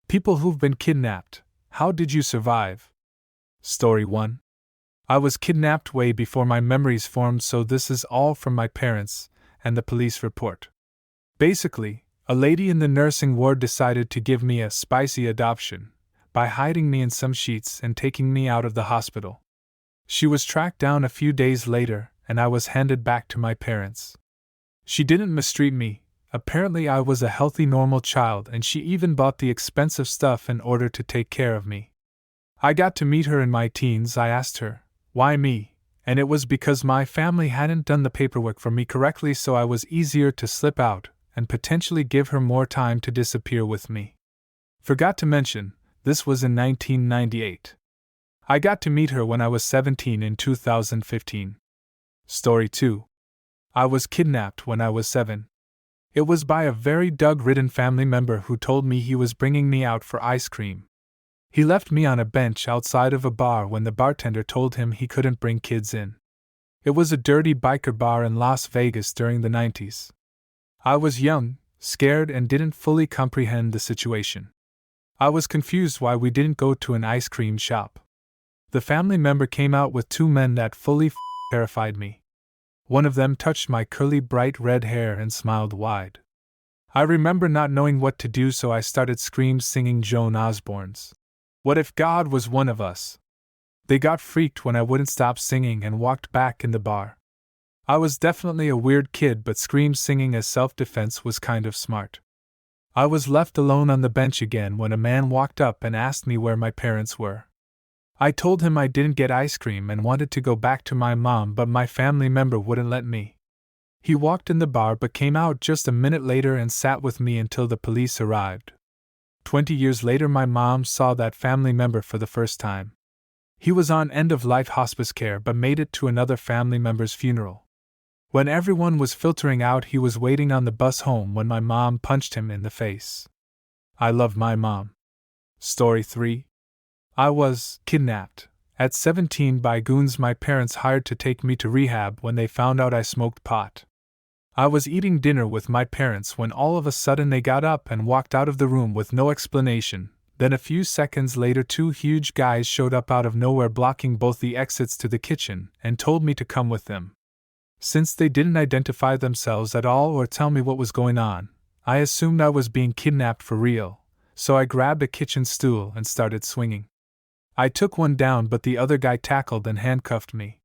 People who've been kidnapped, how did you survive? Story 1. I was kidnapped way before my memories formed, so this is all from my parents and the police report. Basically, a lady in the nursing ward decided to give me a spicy adoption by hiding me in some sheets and taking me out of the hospital. She was tracked down a few days later, and I was handed back to my parents. She didn't mistreat me. Apparently I was a healthy, normal child, and she even bought the expensive stuff in order to take care of me. I got to meet her in my teens. I asked her, why me? And it was because my family hadn't done the paperwork for me correctly, so I was easier to slip out and potentially give her more time to disappear with me. Forgot to mention, this was in 1998. I got to meet her when I was 17 in 2015. Story 2. I was kidnapped when I was 7. It was by a very drug-ridden family member who told me he was bringing me out for ice cream. He left me on a bench outside of a bar when the bartender told him he couldn't bring kids in. It was a dirty biker bar in Las Vegas during the 90s. I was young, scared, and didn't fully comprehend the situation. I was confused why we didn't go to an ice cream shop. The family member came out with 2 men that fully terrified me. One of them touched my curly bright red hair and smiled wide. I remember not knowing what to do, so I started singing Joan Osborne's "What If God Was One of Us." They got freaked when I wouldn't stop singing and walked back in the bar. I was definitely a weird kid, but singing as self-defense was kind of smart. I was left alone on the bench again when a man walked up and asked me where my parents were. I told him I didn't get ice cream and wanted to go back to my mom, but my family member wouldn't let me. He walked in the bar but came out just a minute later and sat with me until the police arrived. 20 years later, my mom saw that family member for the first time. He was on end-of-life hospice care but made it to another family member's funeral. When everyone was filtering out, he was waiting on the bus home when my mom punched him in the face. I love my mom. Story 3. I was kidnapped at 17 by goons my parents hired to take me to rehab when they found out I smoked pot. I was eating dinner with my parents when all of a sudden they got up and walked out of the room with no explanation. Then a few seconds later, 2 huge guys showed up out of nowhere, blocking both the exits to the kitchen, and told me to come with them. Since they didn't identify themselves at all or tell me what was going on, I assumed I was being kidnapped for real, so I grabbed a kitchen stool and started swinging. I took one down, but the other guy tackled and handcuffed me.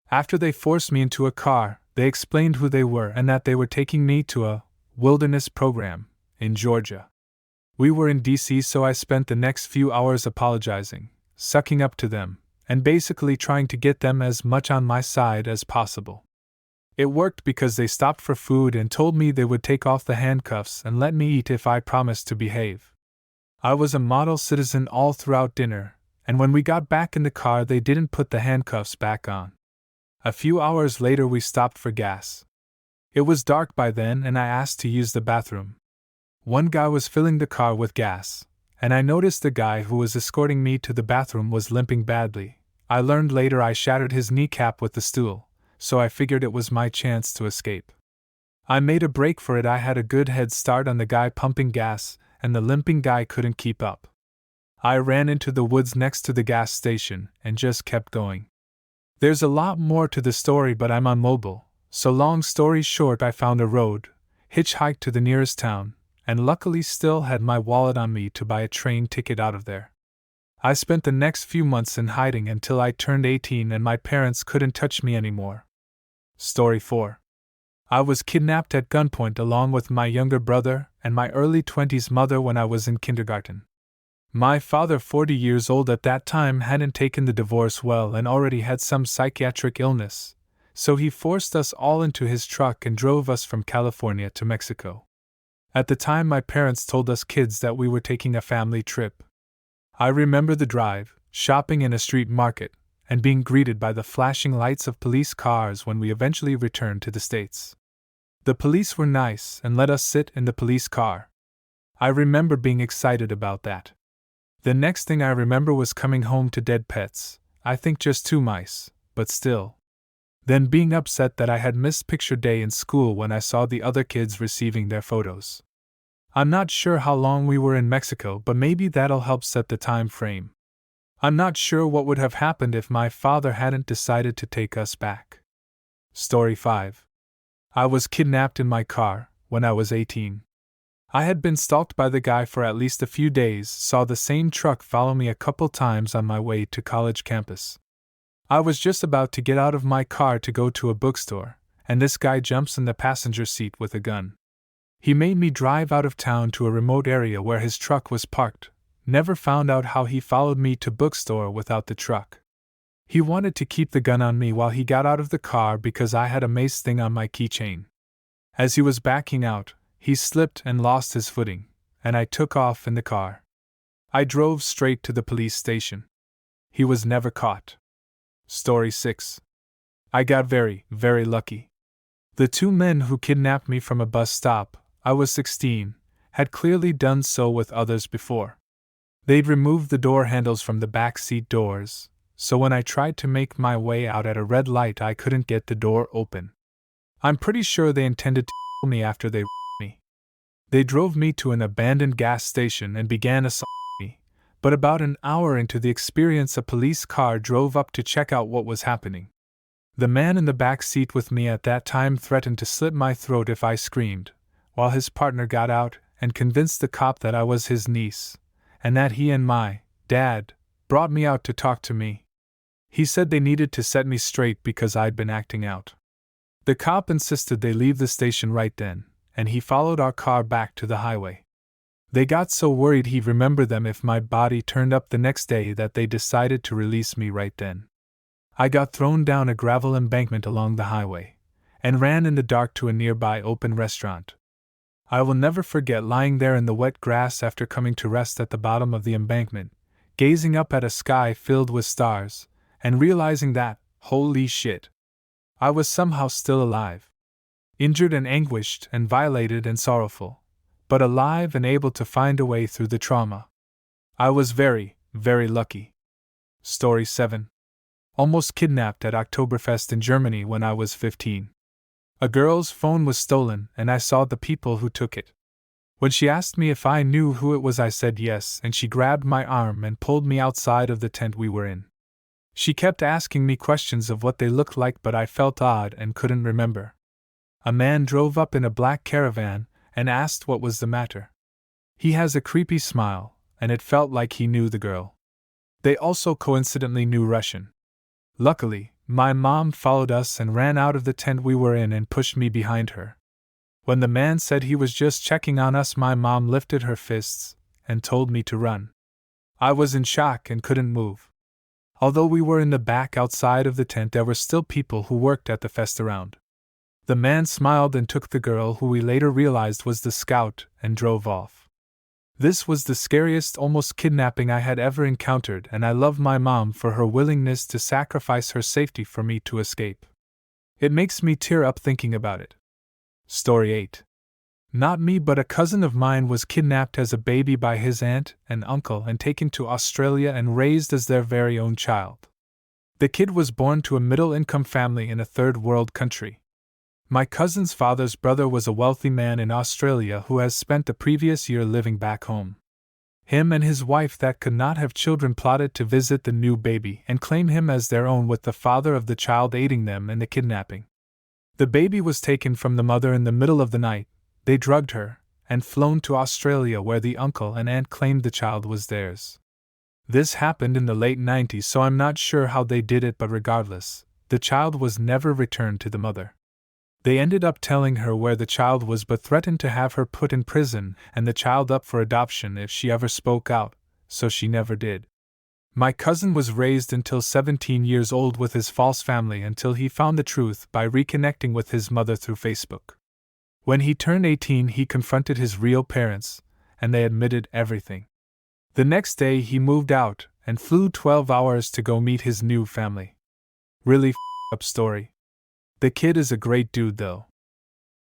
After they forced me into a car, they explained who they were and that they were taking me to a wilderness program in Georgia. We were in DC, so I spent the next few hours apologizing, sucking up to them, and basically trying to get them as much on my side as possible. It worked because they stopped for food and told me they would take off the handcuffs and let me eat if I promised to behave. I was a model citizen all throughout dinner, and when we got back in the car, they didn't put the handcuffs back on. A few hours later, we stopped for gas. It was dark by then, and I asked to use the bathroom. One guy was filling the car with gas, and I noticed the guy who was escorting me to the bathroom was limping badly. I learned later I shattered his kneecap with the stool, so I figured it was my chance to escape. I made a break for it. I had a good head start on the guy pumping gas, and the limping guy couldn't keep up. I ran into the woods next to the gas station and just kept going. There's a lot more to the story, but I'm on mobile, so long story short, I found a road, hitchhiked to the nearest town, and luckily still had my wallet on me to buy a train ticket out of there. I spent the next few months in hiding until I turned 18 and my parents couldn't touch me anymore. Story 4. I was kidnapped at gunpoint along with my younger brother and my early 20s mother when I was in kindergarten. My father, 40 years old at that time, hadn't taken the divorce well and already had some psychiatric illness, so he forced us all into his truck and drove us from California to Mexico. At the time, my parents told us kids that we were taking a family trip. I remember the drive, shopping in a street market, and being greeted by the flashing lights of police cars when we eventually returned to the States. The police were nice and let us sit in the police car. I remember being excited about that. The next thing I remember was coming home to dead pets, I think just 2 mice, but still. Then being upset that I had missed picture day in school when I saw the other kids receiving their photos. I'm not sure how long we were in Mexico, but maybe that'll help set the time frame. I'm not sure what would have happened if my father hadn't decided to take us back. Story 5. I was kidnapped in my car when I was 18. I had been stalked by the guy for at least a few days, saw the same truck follow me a couple times on my way to college campus. I was just about to get out of my car to go to a bookstore, and this guy jumps in the passenger seat with a gun. He made me drive out of town to a remote area where his truck was parked. Never found out how he followed me to bookstore without the truck. He wanted to keep the gun on me while he got out of the car because I had a mace thing on my keychain. As he was backing out, he slipped and lost his footing, and I took off in the car. I drove straight to the police station. He was never caught. Story 6. I got very, very lucky. The two men who kidnapped me from a bus stop, I was 16, had clearly done so with others before. They'd removed the door handles from the back seat doors, so when I tried to make my way out at a red light I couldn't get the door open. I'm pretty sure they intended to kill me after they me. They drove me to an abandoned gas station and began assaulting me, but about an hour into the experience a police car drove up to check out what was happening. The man in the back seat with me at that time threatened to slit my throat if I screamed, while his partner got out and convinced the cop that I was his niece, and that he and my dad brought me out to talk to me. He said they needed to set me straight because I'd been acting out. The cop insisted they leave the station right then, and he followed our car back to the highway. They got so worried he'd remember them if my body turned up the next day that they decided to release me right then. I got thrown down a gravel embankment along the highway, and ran in the dark to a nearby open restaurant. I will never forget lying there in the wet grass after coming to rest at the bottom of the embankment, gazing up at a sky filled with stars, and realizing that, holy shit, I was somehow still alive. Injured and anguished and violated and sorrowful, but alive and able to find a way through the trauma. I was very, very lucky. Story 7. Almost kidnapped at Oktoberfest in Germany when I was 15. A girl's phone was stolen and I saw the people who took it. When she asked me if I knew who it was, I said yes, and she grabbed my arm and pulled me outside of the tent we were in. She kept asking me questions of what they looked like, but I felt odd and couldn't remember. A man drove up in a black caravan and asked what was the matter. He has a creepy smile, and it felt like he knew the girl. They also coincidentally knew Russian. Luckily, my mom followed us and ran out of the tent we were in and pushed me behind her. When the man said he was just checking on us, my mom lifted her fists and told me to run. I was in shock and couldn't move. Although we were in the back outside of the tent, there were still people who worked at the fest around. The man smiled and took the girl, who we later realized was the scout, and drove off. This was the scariest almost kidnapping I had ever encountered, and I love my mom for her willingness to sacrifice her safety for me to escape. It makes me tear up thinking about it. Story 8. Not me, but a cousin of mine was kidnapped as a baby by his aunt and uncle and taken to Australia and raised as their very own child. The kid was born to a middle-income family in a third-world country. My cousin's father's brother was a wealthy man in Australia who has spent the previous year living back home. Him and his wife that could not have children plotted to visit the new baby and claim him as their own, with the father of the child aiding them in the kidnapping. The baby was taken from the mother in the middle of the night. They drugged her, and flown to Australia, where the uncle and aunt claimed the child was theirs. This happened in the late 90s, so I'm not sure how they did it, but regardless, the child was never returned to the mother. They ended up telling her where the child was, but threatened to have her put in prison and the child up for adoption if she ever spoke out, so she never did. My cousin was raised until 17 years old with his false family until he found the truth by reconnecting with his mother through Facebook. When he turned 18, he confronted his real parents, and they admitted everything. The next day he moved out and flew 12 hours to go meet his new family. Really f***ed up story. The kid is a great dude though.